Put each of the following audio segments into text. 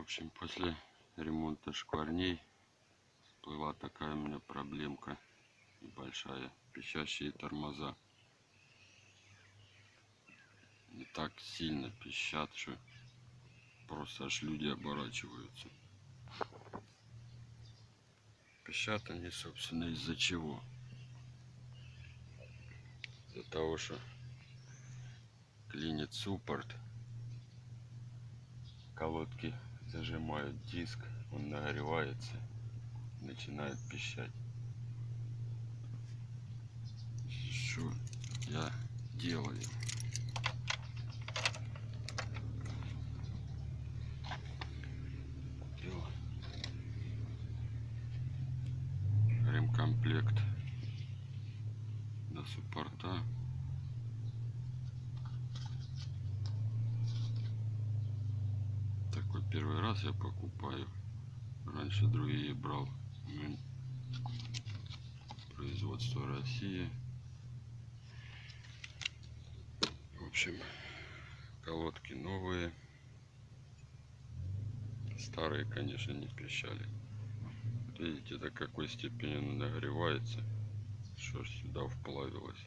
общем, после ремонта шкварней была такая у меня проблемка небольшая. Пищащие тормоза. Не так сильно пищат, что просто аж люди оборачиваются. Пищат они, собственно, из-за чего? Из-за того, что клинит суппорт, колодки зажимают диск, он нагревается, начинает пищать. Что я делаю? Ремкомплект на суппорта. Такой первый раз я покупаю. Раньше другие брал. Производство России. В общем, колодки новые. Старые, конечно, не пищали. Видите, до какой степени он нагревается, что ж сюда вплавилось.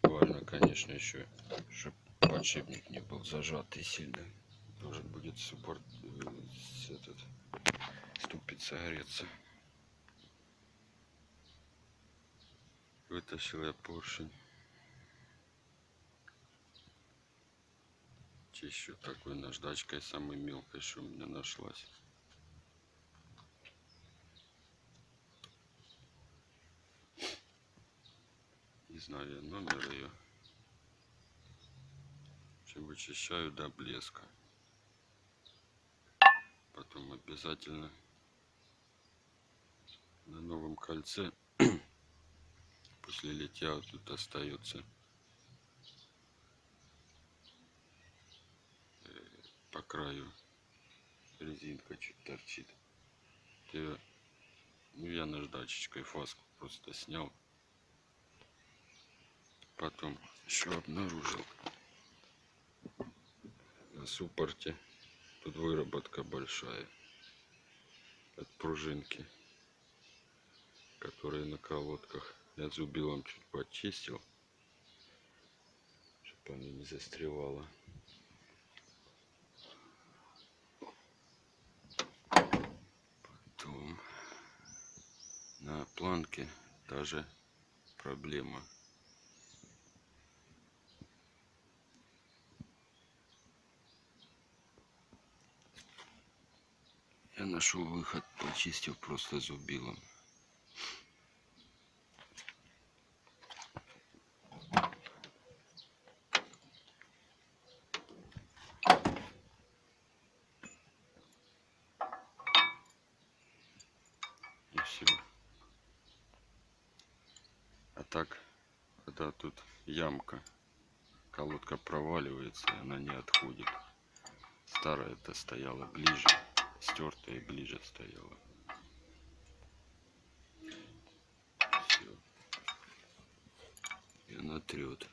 Важно, конечно, еще, чтобы подшипник не был зажатый сильно. Должен будет суппорт, ступица греться. Вытащил я поршень. Чищу такой наждачкой, самой мелкой, что у меня нашлась. Не знаю я номер ее. В общем, вычищаю до блеска. Потом обязательно на новом кольце после литья вот тут остается по краю резинка чуть торчит. Я наждачечкой фаску просто снял. Потом еще обнаружил на суппорте тут выработка большая от пружинки, которые на колодках. Я зубилом чуть почистил, чтобы она не застревала. Потом на планке та же проблема. Я нашел выход, почистил просто зубилом. И все. А так, когда тут ямка, колодка проваливается, и она не отходит. Старая-то стояла ближе, стертая ближе стояла. Все. И она трет.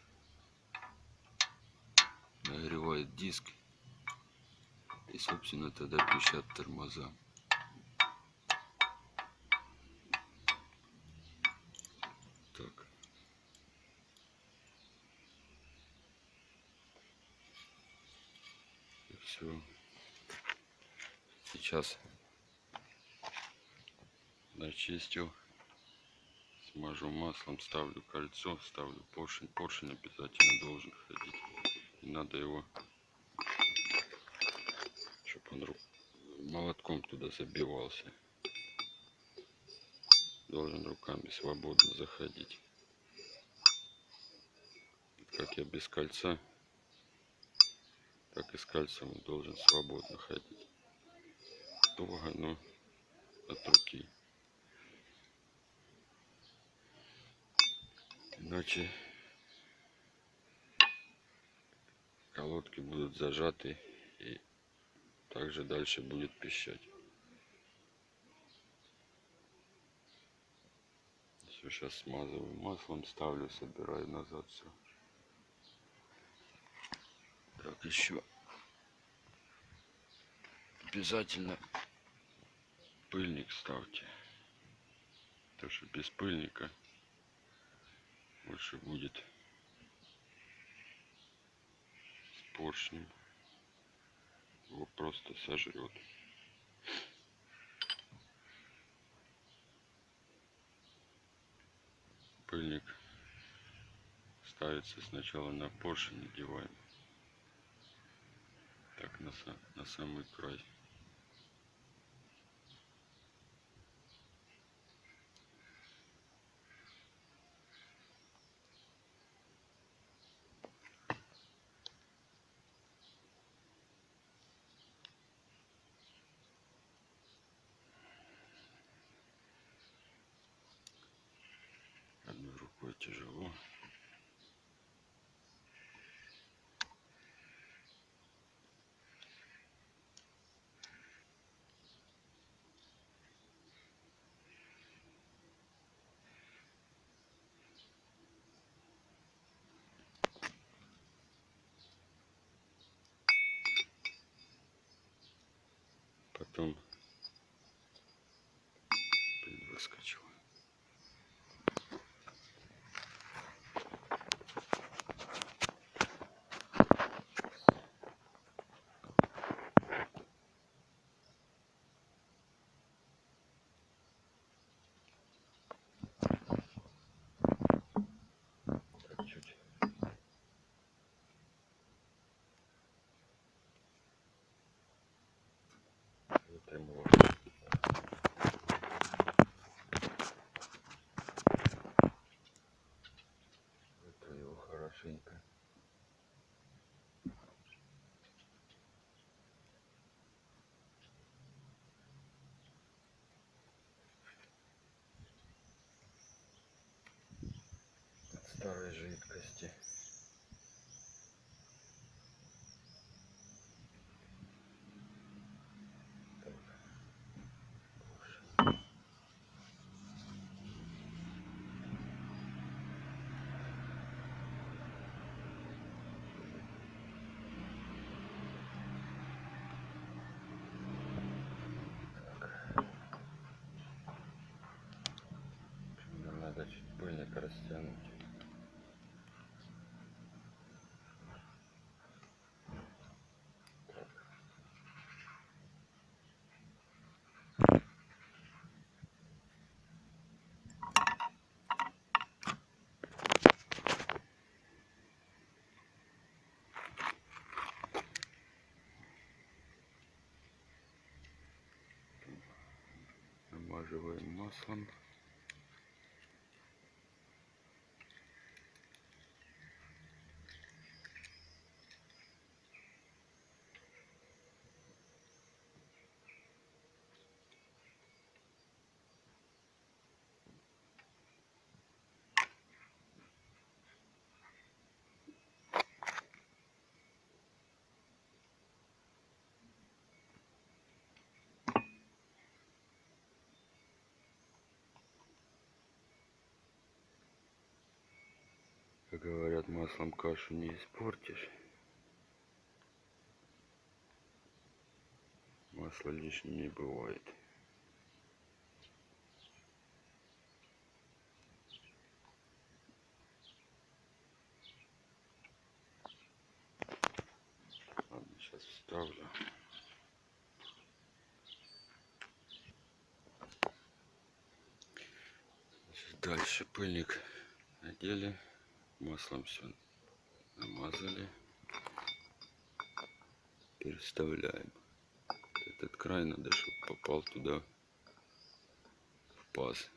Нагревает диск. И, собственно, тогда пищат тормоза. Так. И все. Сейчас начистил. Смажу маслом, ставлю кольцо, ставлю поршень. Поршень обязательно должен ходить. И надо его, чтобы он молотком туда забивался. Должен руками свободно заходить. Как я без кольца, так и с кольцом он должен свободно ходить. Туго, но от руки. Иначе колодки будут зажаты и также дальше будет пищать. Все, сейчас смазываю маслом, ставлю, собираю назад все. Так, еще обязательно пыльник ставьте. Потому что без пыльника больше будет с поршнем. Его просто сожрет. Пыльник ставится сначала на поршень, надеваем. Так, на самый край. Одной рукой тяжело. Потом выскочил. Так, чуть. Вытряхиваю. Вытру его хорошенько. От старой жидкости. Надо чуть пыльник растянуть. Намазываем маслом. Как говорят, маслом кашу не испортишь. Масла лишним не бывает. Ладно, сейчас вставлю. Значит, дальше пыльник надели, маслом все намазали. Переставляем. Этот край надо, чтобы попал туда в паз.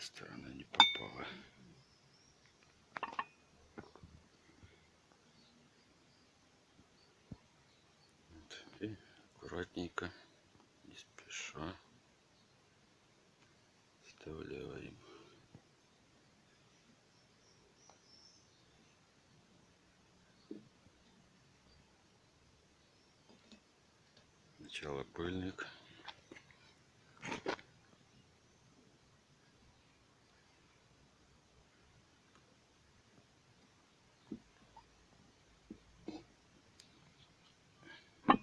стороны не попало. Вот. И аккуратненько, не спеша, вставляем. Сначала пыльник.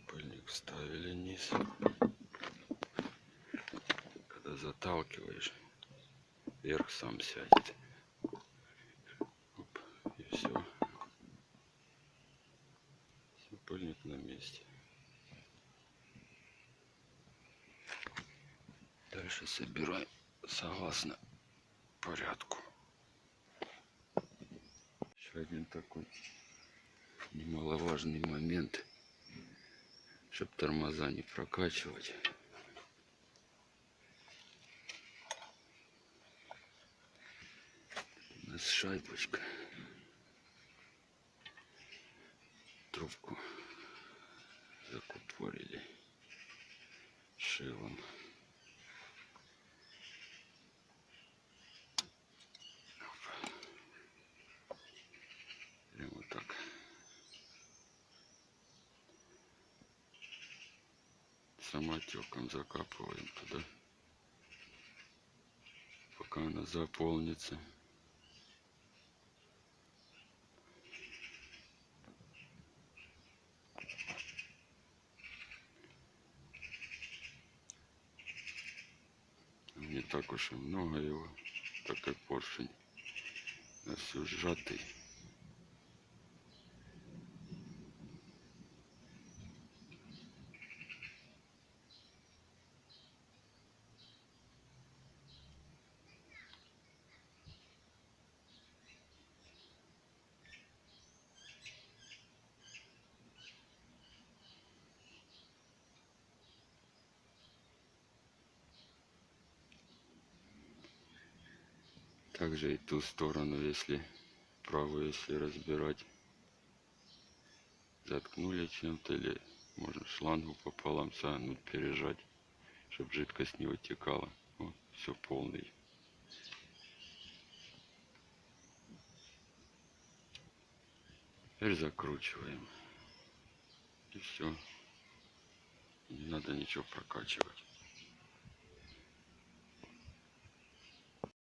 Пыльник вставили низ. Когда заталкиваешь, вверх сам сядет. Оп, и все. Все, пыльник на месте. Дальше собираем согласно порядку. Еще один такой немаловажный момент, чтобы тормоза не прокачивать. У нас шайбочка. Трубку закупорили шилом. Прямо вот так. Самотеком закапываем туда, пока она заполнится. Не так уж и много его, такой поршень. А все сжатый. Также и ту сторону, если правую, если разбирать, заткнули чем-то или можно шлангу пополам согнуть, пережать, чтобы жидкость не вытекала. Вот, все полный. Теперь закручиваем. И все. Не надо ничего прокачивать.